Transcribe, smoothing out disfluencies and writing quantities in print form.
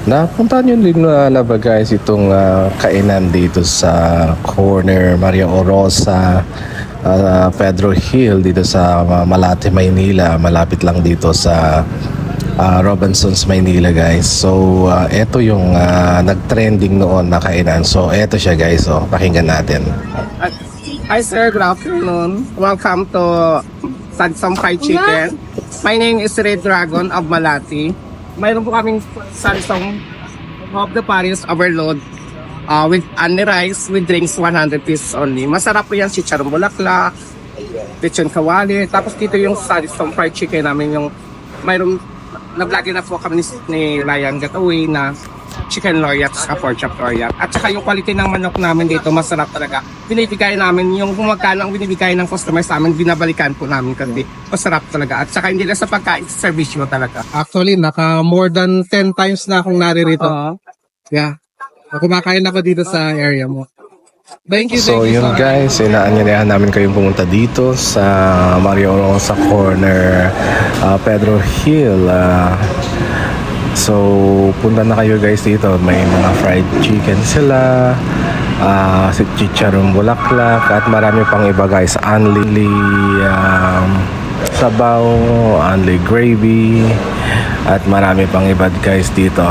Napuntahan nyo din na ba guys itong kainan dito sa corner Maria Orosa, Pedro Hill dito sa Malate, Maynila. Malapit lang dito sa Robinsons, Maynila guys. So eto yung nag-trending noon na kainan. So eto siya guys, pakinggan natin. Hi sir, good afternoon. Welcome to Sadsam Fried Chicken. My name is Red Dragon of Malati. Mayroon po kaming Sadsam of the Paris Overload with only rice, with drinks, 100 pesos only. Masarap po yan, chicharong bulaklak, lechon kawali. Tapos dito yung Sadsam Fried Chicken namin, yung mayroon, nag-vlog na po kami ni Ryan Gataway na chicken loriat sa pork chop loriat. At saka yung quality ng manok namin dito, masarap talaga. Binibigay namin yung kung magkano ang binibigay ng customers namin, binabalikan po namin kasi masarap talaga. At saka hindi lang sa pagkain, service mo talaga. Actually, naka more than 10 times na akong naririto. Yeah. Kumakain ako dito sa area mo. Thank you, So thank you yun guys, inaanyayahan namin kayong pumunta dito sa Maria Orosa Corner, Pedro Hill. So punta na kayo guys dito. May mga fried chicken sila, si chicharong bulaklak, at marami pang iba guys. Only sabaw, only gravy, at marami pang iba guys dito.